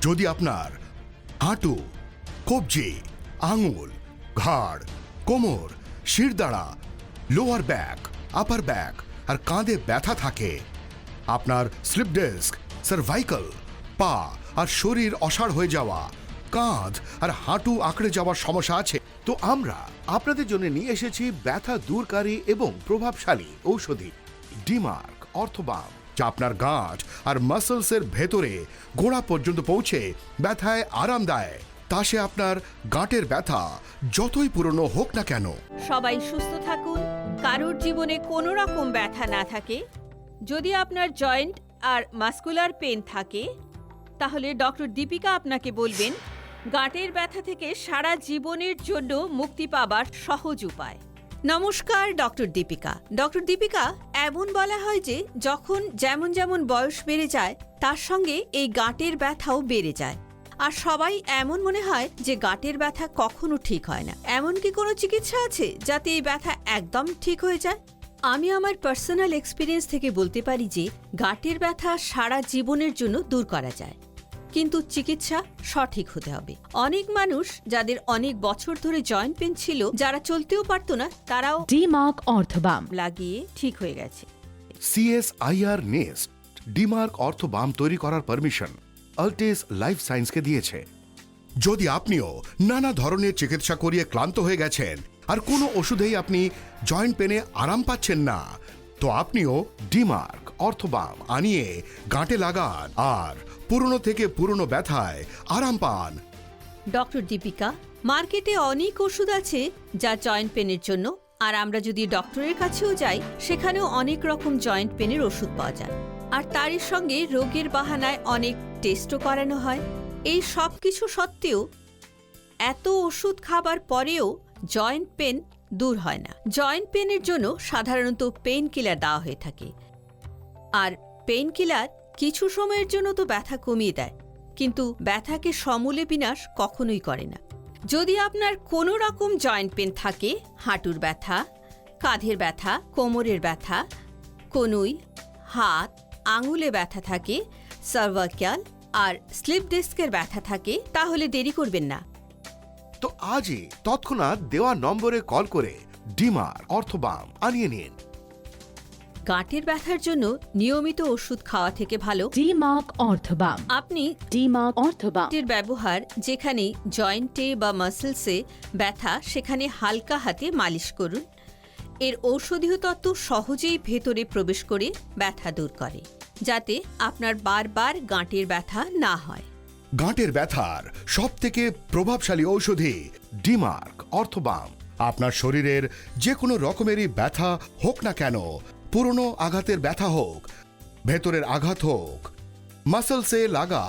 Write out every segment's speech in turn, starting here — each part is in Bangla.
যদি আপনার হাঁটু, কবজি, আঙুল, ঘাড়, কোমর, শিরদাঁড়া, লোয়ার ব্যাক, আপার ব্যাক আর কাঁধে ব্যথা থাকে, আপনার স্লিপ ডিস্ক, সার্ভাইকাল, পা আর শরীর অসাড় হয়ে যাওয়া, কাঁধ আর হাঁটু আঁকড়ে যাওয়ার সমস্যা আছে, তো আমরা আপনাদের জন্য নিয়ে এসেছি ব্যথা দূরকারী এবং প্রভাবশালী ঔষধি ডিমার্ক অর্থোবাম, যা আপনার গাঁট আর মাসলসের ভেতরে গোড়া পর্যন্ত পৌঁছে ব্যথায় আরাম দেয়। তা সে আপনার গাঁটের ব্যথা যতই পুরনো হোক না কেন। সবাই সুস্থ থাকুন, কারোর জীবনে কোনো রকম ব্যথা না থাকে। যদি আপনার জয়েন্ট আর মাসকুলার পেন থাকে, তাহলে ডক্টর দীপিকা আপনাকে বলবেন গাঁটের ব্যথা থেকে সারা জীবনের জন্য মুক্তি পাবার সহজ উপায়। নমস্কার, ডক্টর দীপিকা। ডক্টর দীপিকা, এমন বলা হয় যে যখন যেমন যেমন বয়স বেড়ে যায় তার সঙ্গে এই গাঁটের ব্যথাও বেড়ে যায়। আর সবাই এমন মনে হয় যে গাঁটের ব্যথা কখনো ঠিক হয় না। এমন কি কোনো চিকিৎসা আছে যাতে এই ব্যথা একদম ঠিক হয়ে যায়? আমি আমার পার্সোনাল এক্সপিরিয়েন্স থেকে বলতে পারি যে গাঁটের ব্যথা সারা জীবনের জন্য দূর করা যায়, কিন্তু চিকিৎসা সঠিক হতে হবে। অনেক মানুষ যাদের অনেক বছর ধরে জয়েন্ট পেন ছিল, যারা চলতেও পারতো না, তারাও ডিমার্ক অর্থোবাম লাগিয়ে ঠিক হয়ে গেছে। CSIR নেস্ট ডিমার্ক অর্থোবাম তৈরি করার পারমিশন আল্টেস লাইফ সায়েন্সকে দিয়েছে। যদি আপনিও নানা ধরনের চিকিৎসা করিয়ে ক্লান্ত হয়ে গেছেন আর কোনো ওষুধেই আপনি জয়েন্ট পেনে আরাম পাচ্ছেন না, তো আপনিও ডিমার্ক অর্থোবাম আনিয়ে গাঁটে লাগান আর পুরনো থেকে পুরনো ব্যথায় আরাম পান। ডক্টর দীপিকা, মার্কেটে অনেক ওষুধ আছে যা জয়েন্ট পেনের জন্য, আর আমরা যদি ডক্টরের কাছেও যাই সেখানেও অনেক রকম জয়েন্ট পেনের ওষুধ পাওয়া যায়। আর তারই সঙ্গে রোগের বাহানায় অনেক টেস্টও করানো হয়। এই সব কিছু সত্ত্বেও এত ওষুধ খাবার পরেও জয়েন্ট পেন দূর হয় না। জয়েন্ট পেনের জন্য সাধারণত পেইন কিলার দেওয়া হয়ে থাকে, আর পেইন কিলার কিছু সময়ের জন্য তো ব্যথা কমিয়ে দেয়, কিন্তু ব্যথাকে সমূলে বিনাশ কখনোই করে না। যদি আপনার কোনো রকম জয়েন্ট পেন থাকে, হাঁটুর ব্যথা, কাঁধের ব্যথা, কোমরের ব্যথা, কনুই, হাত, আঙুলে ব্যথা থাকে, সার্ভাইকাল আর স্লিপ ডিস্কের ব্যথা থাকে, তাহলে দেরি করবেন না। তো আজই তৎক্ষণাৎ দেওয়া নম্বরে কল করে ডিমার্ক অর্থোবাম আনিয়ে নিন। গাঁটের ব্যথার জন্য নিয়মিত ওষুধ খাওয়া থেকে ভালো ডিমার্ক অর্থোবাম। আপনি ডিমার্ক অর্থোবাম এর ব্যবহার যেখানে জয়েন্টে বা মাসলসে ব্যথা, সেখানে হালকা হাতে মালিশ করুন। এর ঔষধীয় তত্ত্ব সহজেই ভেতরে প্রবেশ করে ব্যথা দূর করে, যাতে আপনার বারবার গাঁটের ব্যথা না হয়। গাঁটের ব্যথার সব থেকে প্রভাবশালী ঔষধি ডিমার্ক অর্থোবাম। আপনার শরীরের যে কোনো রকমেরই ব্যথা হোক না কেন, পুরনো আঘাতের ব্যথা হোক, ভেতরের আঘাত হোক, মাসলসে লাগা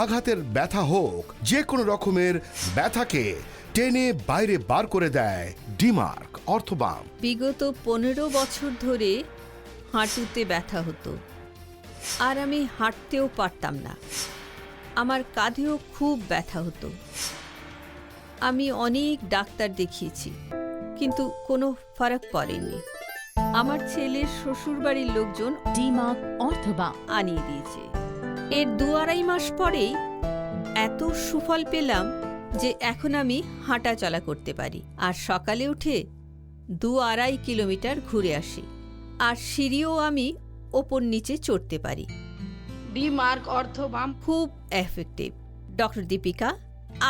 আঘাতের ব্যথা হোক, যে কোনো রকমের ব্যথাকে টেনে বাইরে বার করে দেয় ডিমার্ক অর্থোবাম। বিগত 15 বছর ধরে হাঁটুতে ব্যথা হতো, আর আমি হাঁটতেও পারতাম না। আমার কাঁধেও খুব ব্যথা হতো। আমি অনেক ডাক্তার দেখিয়েছি, কিন্তু কোনো ফারাক পড়েনি। আমার ছেলের শ্বশুরবাড়ির লোকজন ডিমার্ক অর্থোবাম আনিয়ে দিয়েছে। এর 2-2.5 মাস পরেই এত সুফল পেলাম যে এখন আমি হাঁটা চলা করতে পারি, আর সকালে উঠে 2-2.5 কিলোমিটার ঘুরে আসি, আর সিঁড়িও আমি ওপর নিচে চড়তে পারি। ডিমার্ক অর্থোবাম খুব এফেক্টিভ। ডক্টর দীপিকা,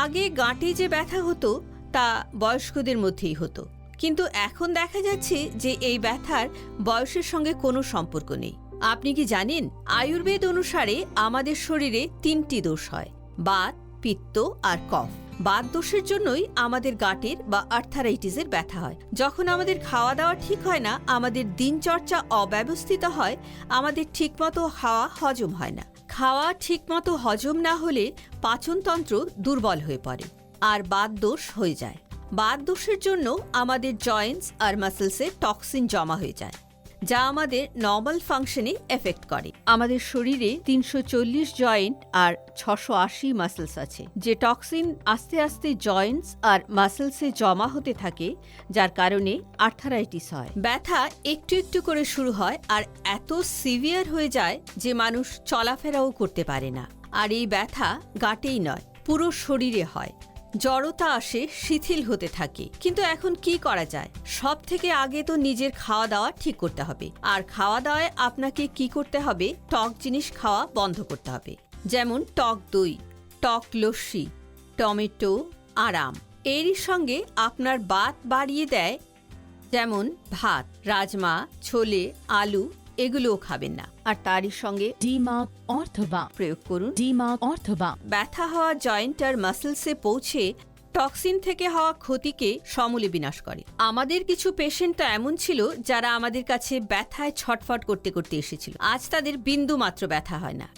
আগে গাঁটে যে ব্যথা হতো তা বয়স্কদের মধ্যেই হতো, কিন্তু এখন দেখা যাচ্ছে যে এই ব্যথার বয়সের সঙ্গে কোনো সম্পর্ক নেই। আপনি কি জানেন, আয়ুর্বেদ অনুসারে আমাদের শরীরে 3টি দোষ হয়: বাত, পিত্ত আর কফ। বাত দোষের জন্যই আমাদের গাঁটের বা আর্থারাইটিসের ব্যথা হয়। যখন আমাদের খাওয়া দাওয়া ঠিক হয় না, আমাদের দিনচর্চা অব্যবস্থিত হয়, আমাদের ঠিকমতো খাওয়া হজম হয় না। খাওয়া ঠিকমতো হজম না হলে পাচনতন্ত্র দুর্বল হয়ে পড়ে আর বাত দোষ হয়ে যায়। বাত দোষের জন্য আমাদের জয়েন্টস আর মাসলসে টক্সিন জমা হয়ে যায়, যা আমাদের নর্মাল ফাংশনে এফেক্ট করে। আমাদের শরীরে 340 জয়েন্ট আর 680 মাসলস আছে। যে টক্সিন আস্তে আস্তে জয়েন্টস আর মাসলসে জমা হতে থাকে, যার কারণে আর্থারাইটিস হয়। ব্যথা একটু একটু করে শুরু হয় আর এত সিভিয়ার হয়ে যায় যে মানুষ চলাফেরাও করতে পারে না। আর এই ব্যথা গাঁটেই নয়, পুরো শরীরে হয়। জড়তা আসে, শিথিল হতে থাকে। কিন্তু এখন কি করা যায়? সব থেকে আগে তো নিজের খাওয়া দাওয়া ঠিক করতে হবে। আর খাওয়া দাওয়ায় আপনাকে কি করতে হবে? টক জিনিস খাওয়া বন্ধ করতে হবে। যেমন টক দই, টক লস্যি, টমেটো, আরাম। এরই সঙ্গে আপনার বাত বাড়িয়ে দেয়, যেমন ভাত, রাজমা, ছোলে, আলু, এগুলোও খাবেন না। আর তারই সঙ্গে ডিমার্ক অর্থবাম প্রয়োগ করুন। ডিমার্ক অর্থবাম ব্যথা হওয়া জয়েন্ট আর মাসেলসে পৌঁছে টক্সিন থেকে হওয়া ক্ষতিকে সমূলে বিনাশ করে। আমাদের কিছু পেশেন্ট তো এমন ছিল যারা আমাদের কাছে ব্যথায় ছটফট করতে করতে এসেছিল। আজ তাদের বিন্দু মাত্র ব্যথা হয় না।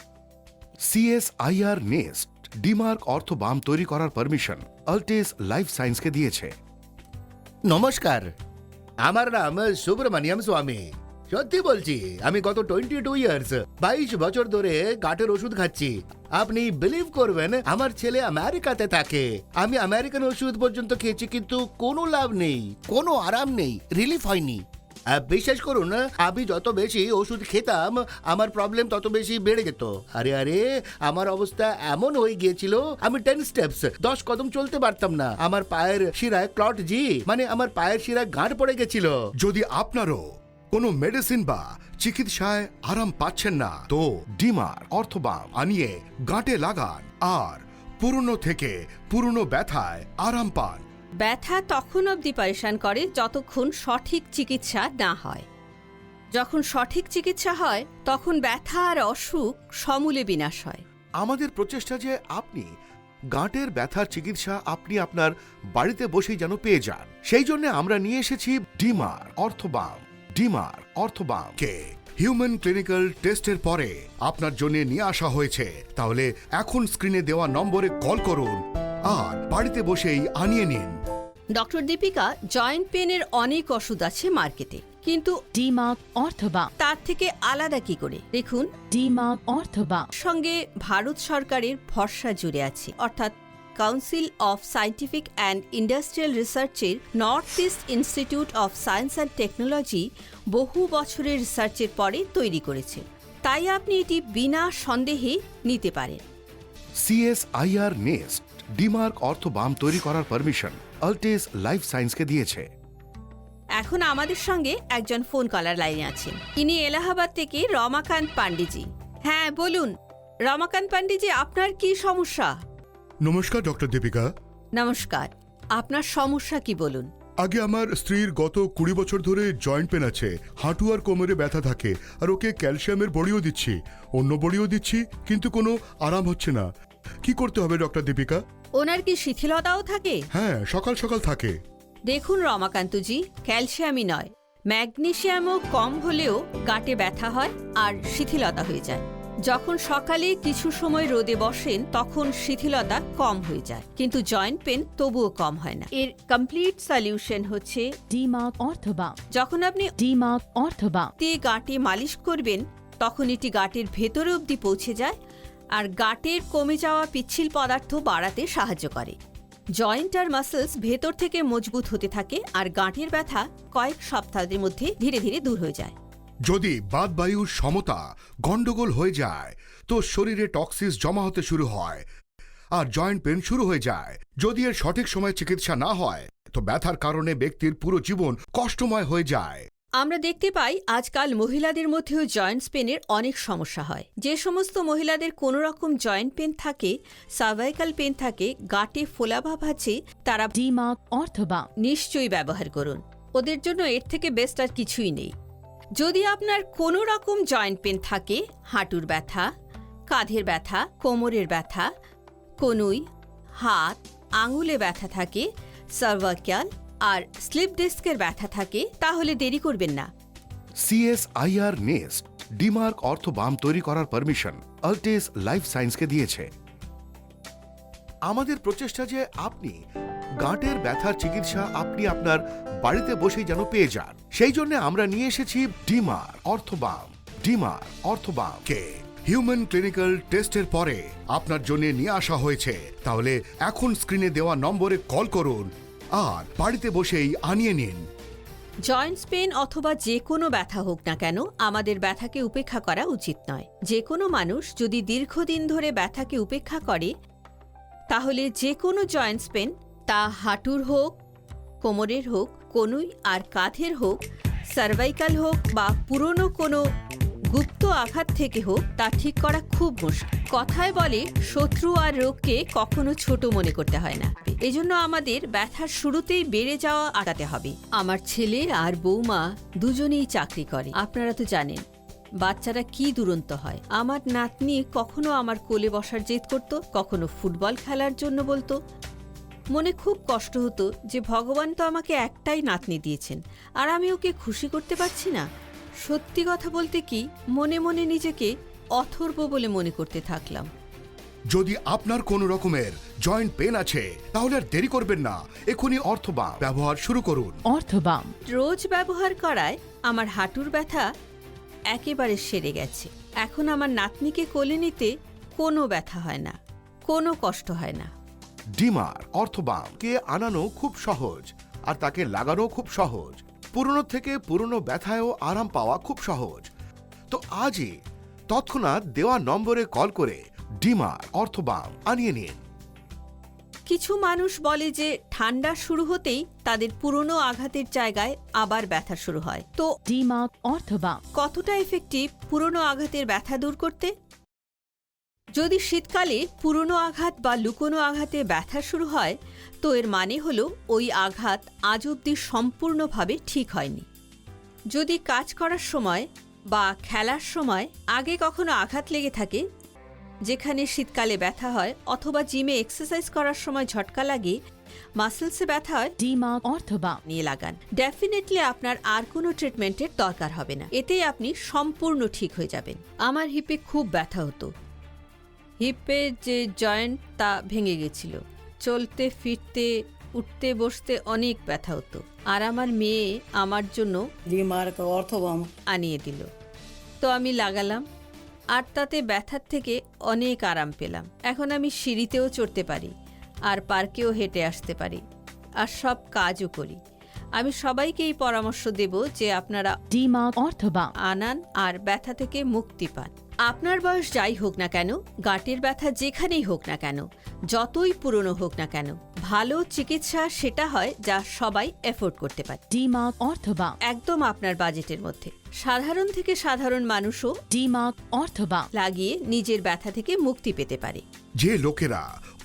CSIR নেস্ট ডিমার্ক অর্থ বাম তৈরি করার পারমিশন আল্টেস লাইফ সায়েন্সকে দিয়েছে। নমস্কার, আমার নাম সুব্রমণিয়াম স্বামী। সত্যি বলছি, আমি গত 22 ইয়ার্স 22 বছর ধরে গাঁটের ওষুধ খাচ্ছি। আপনি বিলিভ করবেন, আমার ছেলে আমেরিকাতে থাকে। আমি আমেরিকান ওষুধ পর্যন্ত খেয়েছি, কিন্তু কোনো লাভ নেই, কোনো আরাম নেই, রিলিফ হয়নি। বিশ্বাস করুন, আমি যত বেশি ওষুধ খেতাম আমার প্রবলেম তত বেশি বেড়ে যেত। আরে আরে, আমার অবস্থা এমন হয়ে গিয়েছিল, আমি 10 স্টেপস 10 কদম চলতে পারতাম না। আমার পায়ের শিরায় ক্লট মানে আমার পায়ের শিরায় গাঁট পড়ে গেছিল। যদি আপনারও কোনো মেডিসিন বা চিকিৎসায় আরাম পাচ্ছেন না, তো ডিমার অর্থবাম আনিয়ে গাঁটে লাগান আর পুরনো থেকে পুরনো ব্যথায় আরাম পান। ব্যথা তখন অবধি পরেশান করে যতক্ষণ সঠিক চিকিৎসা না হয়। যখন সঠিক চিকিৎসা হয় তখন ব্যথা আর অসুখ সমূলে বিনাশ হয়। আমাদের প্রচেষ্টা যে আপনি গাঁটের ব্যথার চিকিৎসা আপনি আপনার বাড়িতে বসেই যেন পেয়ে যান, সেই জন্য আমরা নিয়ে এসেছি ডিমার অর্থবাম। ডিমার অর্থবাম কে হিউম্যান ক্লিনিক্যাল টেস্টের পরে আপনার জন্য নিয়ে আসা হয়েছে। তাহলে এখন স্ক্রিনে দেওয়া নম্বরে কল করুন আর বাড়িতে বসেই আনিয়ে নিন। ডক্টর দীপিকা, জয়েন্ট পেনের অনেক ওষুধ আছে মার্কেটে, কিন্তু ডিমার্ক অর্থবাম তার থেকে আলাদা কি করে? দেখুন, ডিমার্ক অর্থবাম সঙ্গে ভারত সরকারের ভরসা জুড়ে আছে, অর্থাৎ council of scientific and industrial রিসার্চের north east institute of science and technology বহু বছরের রিসার্চের পরে তৈরি করেছে। তাই আপনি এটি বিনা সন্দেহে নিতে পারেন। CSIR নেস্ট ডিমার্ক অর্থবাম তৈরি করার পারমিশন আল্টেস লাইফ সায়েন্সকে দিয়েছে। এখন আমাদের সঙ্গে একজন ফোন কলার লাইনে আছেন। ইনি এলাহাবাদ থেকে রমাকান্ত পান্ডেজি। হ্যাঁ, বলুন রমাকান্ত পান্ডেজি, আপনার কি সমস্যা? নমস্কার ডক্টর দীপিকা। নমস্কার, আপনার সমস্যা কি বলুন? আগে আমার স্ত্রীর গত 20 বছর ধরে জয়েন্ট পেন আছে, হাঁটু আর কোমরে ব্যথা থাকে, আর ওকে ক্যালসিয়ামের বড়িও দিচ্ছি, অন্য বড়িও দিচ্ছি, কিন্তু কোনো আরাম হচ্ছে না। কি করতে হবে ডক্টর দীপিকা? ওনার কি শিথিলতাও থাকে? হ্যাঁ, সকাল সকাল থাকে। দেখুন রমাকান্তজি, ক্যালসিয়ামই নয়, ম্যাগনেসিয়ামও কম হলেও গাঁটে ব্যথা হয় আর শিথিলতা হয়ে যায়। যখন সকালে কিছু সময় রোদে বসেন তখন শিথিলতা কম হয়ে যায়, কিন্তু জয়েন্ট পেন তবুও কম হয় না। এর কমপ্লিট সলিউশন হচ্ছে ডিমার্ক অর্থবাম যখন আপনি ডিমার্ক অর্থবাম দিয়ে গাঁটে মালিশ করবেন তখন এটি গাঁটের ভেতরে অবধি পৌঁছে যায় আর গাঁটের কমে যাওয়া পিচ্ছিল পদার্থ বাড়াতে সাহায্য করে। জয়েন্ট আর মাসলস ভেতর থেকে মজবুত হতে থাকে আর গাঁটের ব্যথা কয়েক সপ্তাহের মধ্যে ধীরে ধীরে দূর হয়ে যায়। যদি বাতবায়ুর সমতা গন্ডগোল হয়ে যায় তো শরীরে টক্সিস জমা হতে শুরু হয় আর জয়েন্ট পেন শুরু হয়ে যায়। যদি এর সঠিক সময় চিকিৎসা না হয় তো ব্যথার কারণে ব্যক্তির পুরো জীবন কষ্টময় হয়ে যায়। আমরা দেখতে পাই আজকাল মহিলাদের মধ্যেও জয়েন্টস পেনের অনেক সমস্যা হয়। যে সমস্ত মহিলাদের কোনো রকম জয়েন্ট পেন থাকে, সার্ভাইকাল পেন থাকে, গাঁটে ফোলাভাব আছে, তারা ডিমার্ক অর্থবাম নিশ্চয়ই ব্যবহার করুন। ওদের জন্য এর থেকে বেস্ট আর কিছুই নেই। যদি আপনার কোনো রকম জয়েন্ট পেন থাকে, হাঁটুর ব্যথা, কাঁধের ব্যথা, কোমরের ব্যথা, কনুই, হাত, আঙুলে ব্যথা থাকে, সার্ভাইকাল আর স্লিপ ডিস্কের ব্যথা থাকে, তাহলে দেরি করবেন না। CSIR নেস্ট ডিমার্ক অর্থবাম তৈরি করার পারমিশন আল্টেস লাইফ সায়েন্সকে দিয়েছে। আমাদের প্রচেষ্টা যে আপনি গাঁটের ব্যথার চিকিৎসা আপনি আপনার বাড়িতে বসেই যেন পেয়ে যান, সেই জন্য আমরা নিয়ে এসেছি ডিমার অর্থবাম। ডিমার অর্থবাম কে হিউম্যান ক্লিনিক্যাল টেস্টের পরে আপনার জন্য নিয়ে আসা হয়েছে। তাহলে এখন স্ক্রিনে দেওয়া নম্বরে কল করুন আর বাড়িতে বসেই আনিয়ে নিন। জয়েন্টস পেন অথবা যে কোনো ব্যথা হোক না কেন আমাদের ব্যথাকে উপেক্ষা করা উচিত নয়। যে কোনো মানুষ যদি দীর্ঘদিন ধরে ব্যথাকে উপেক্ষা করে তাহলে যে কোনো জয়েন্টস পেন, তা হাঁটুর হোক, কোমরের হোক, কনুই আর কাঁধের হোক, সার্ভাইকাল হোক বা পুরনো কোনো গুপ্ত আঘাত থেকে হোক, তা ঠিক করা খুব মুশকিল। কথায় বলে শত্রু আর রোগকে কখনো ছোট মনে করতে হয় না। এজন্য আমাদের ব্যথার শুরুতেই বেড়ে যাওয়া আটকাতে হবে। আমার ছেলে আর বৌমা দুজনেই চাকরি করে, আপনারা তো জানেন বাচ্চারা কি দুরন্ত হয়। আমার নাতনি কখনো আমার কোলে বসার জেদ করত, কখনো ফুটবল খেলার জন্য বলতো। মনে খুব কষ্ট হতো যে ভগবান তো আমাকে একটাই নাতনি দিয়েছেন আর আমি ওকে খুশি করতে পারছি না। সত্যি কথা বলতে কি, মনে মনে নিজেকে অথর্ব বলে মনে করতে থাকলাম। যদি আপনার কোনো রকমের জয়েন্ট পেন আছে তাহলে আর দেরি করবেন না, এখনই অর্থবাম ব্যবহার শুরু করুন। অর্থবাম। রোজ ব্যবহার করায় আমার হাঁটুর ব্যথা একেবারে সেরে গেছে। এখন আমার নাতনিকে কোলে নিতে কোনো ব্যথা হয় না, কোনো কষ্ট হয় না। ডিমার অর্থবাম কে আনানো খুব সহজ আর তাকে লাগানো খুব সহজ। পুরনো থেকে পুরনো ব্যথায়ও আরাম পাওয়া খুব সহজ। তো আজই তৎক্ষণাৎ দেওয়া নম্বরে কল করে ডিমার অর্থবাম আনিয়ে নিন। কিছু মানুষ বলে যে ঠান্ডা শুরু হতেই তাদের পুরনো আঘাতের জায়গায় আবার ব্যথা শুরু হয়। তো ডিমার্ক অর্থবাম। কতটা এফেক্টিভ পুরনো আঘাতের ব্যথা দূর করতে? যদি শীতকালে পুরনো আঘাত বা লুকোনো আঘাতে ব্যথা শুরু হয়, তো এর মানে হলো ওই আঘাত আজ অবধি সম্পূর্ণভাবে ঠিক হয়নি। যদি কাজ করার সময় বা খেলার সময় আগে কখনো আঘাত লেগে থাকে, যেখানে শীতকালে ব্যথা হয়, অথবা জিমে এক্সারসাইজ করার সময় ঝটকা লাগে, মাসেলসে ব্যথা হয়, ডিমার্ক অর্থবাম। নিয়ে লাগান। ডেফিনেটলি আপনার আর কোনো ট্রিটমেন্টের দরকার হবে না, এতেই আপনি সম্পূর্ণ ঠিক হয়ে যাবেন। আমার হিপে খুব ব্যথা হতো, হিপে যে জয়েন্ট তা ভেঙে গেছিল। চলতে ফিরতে উঠতে বসতে অনেক ব্যথা হতো, আর আমার মেয়ে আমার জন্য ডিমার্ক অর্থবাম আনিয়ে দিল। তো আমি লাগালাম আর তাতে ব্যথার থেকে অনেক আরাম পেলাম। এখন আমি সিঁড়িতেও চড়তে পারি আর পার্কেও হেঁটে আসতে পারি আর সব কাজও করি। আমি সবাইকে এই পরামর্শ দেব যে আপনারা ডিমার্ক অর্থবাম। আনান আর ব্যথা থেকে মুক্তি পান। আপনার বয়স যাই হোক না কেন, গাঁটের ব্যথা যেখানেই হোক না কেন, যতই পুরনো হোক না কেন, ভালো চিকিৎসা সেটা হয় যা সবাই এফোর্ড করতে পারে। ডিমার্ক অর্থবাম। একদম আপনার বাজেটের মধ্যে। সাধারণ থেকে সাধারণ মানুষও ডিমার্ক অর্থবাম লাগিয়ে নিজের ব্যথা থেকে মুক্তি পেতে পারে। যে লোকেরা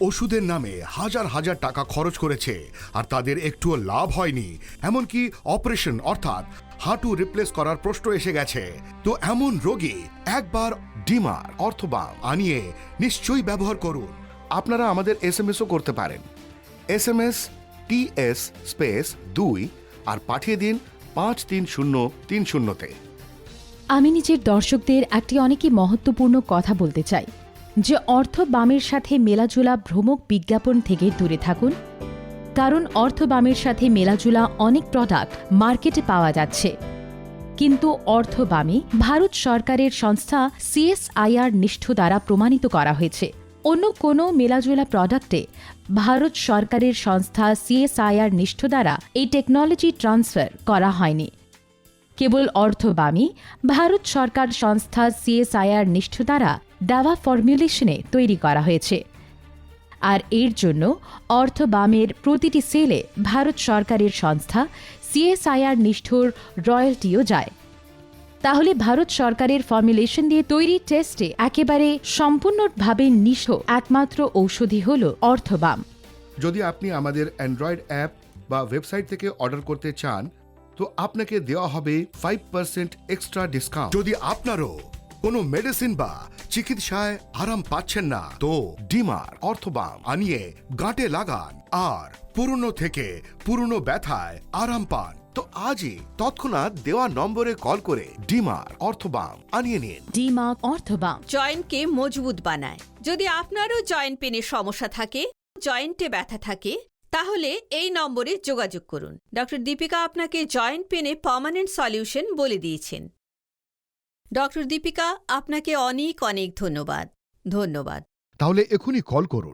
ওষুধের নামে হাজার হাজার টাকা খরচ করেছে আর তাদের একটুও লাভ হয়নি, এমনকি অপারেশন অর্থাৎ হাঁটু রিপ্লেস করার প্রশ্ন এসে গেছে, তো এমন রোগী একবার ডিমার অর্থবাম আনিয়ে নিশ্চয়ই ব্যবহার করুন। আপনারা আমাদের এসএমএসও করতে পারেন। এসএমএস TS স্পেস 2 আর পাঠিয়ে দিন 53030-তে। আমি নিজের দর্শকদের একটি অনেকই মহত্বপূর্ণ কথা বলতে চাই যে অর্থবামের সাথে মেলাজোলা ভ্রমক বিজ্ঞাপন থেকে দূরে থাকুন, কারণ অর্থবামের সাথে মেলাজোলা অনেক প্রোডাক্ট মার্কেটে পাওয়া যাচ্ছে, কিন্তু অর্থবামে ভারত সরকারের সংস্থা CSIR নিষ্ঠ দ্বারা প্রমাণিত করা হয়েছে। অন্য কোনো মেলাজোলা প্রোডাক্টে ভারত সরকারের সংস্থা CSIR নিষ্ঠ দ্বারা এই টেকনোলজি ট্রান্সফার করা হয়নি। কেবল অর্থবামী ভারত সরকার সংস্থা CSIR নিষ্ঠ দ্বারা দাওয়া ফর্মুলেশনে তৈরি করা হয়েছে, আর এর জন্য অর্থবামের প্রতিটি সেলে ভারত সরকারের সংস্থা CSIR নিষ্ঠর রয়্যালটিও যায়। তাহলে ভারত সরকারের ফর্মুলেশন দিয়ে তৈরি টেস্টে একেবারে সম্পূর্ণভাবে নিষ্ঠ একমাত্র ঔষধি হল অর্থবাম। যদি আপনি আমাদের অ্যান্ড্রয়েড অ্যাপ বা ওয়েবসাইট থেকে অর্ডার করতে চান, তো আপনাকে দেওয়া হবে 5% এক্সট্রা ডিসকাউন্ট। যদি আপনারও কোনো মেডিসিন বা চিকিৎসায় আরাম পাচ্ছেন না, তো ডিমার অর্থবাম আনিয়ে গাঁটে লাগান আর পুরনো থেকে পুরনো ব্যথায় আরাম পান। তো আজই তৎক্ষণাৎ দেওয়া নম্বরে কল করে ডিমার অর্থবাম আনিয়ে নিন। ডিমার্ক অর্থবাম জয়েন্টকে মজবুত বানায়। যদি আপনারও জয়েন্ট পেনের সমস্যা থাকে, জয়েন্টে ব্যথা থাকে, তাহলে এই নম্বরে যোগাযোগ করুন। ডক্টর দীপিকা আপনাকে জয়েন্ট পেনে পার্মানেন্ট সলিউশন বলে দিয়েছেন। ডক্টর দীপিকা, আপনাকে অনেক অনেক ধন্যবাদ। ধন্যবাদ। তাহলে এখনই কল করুন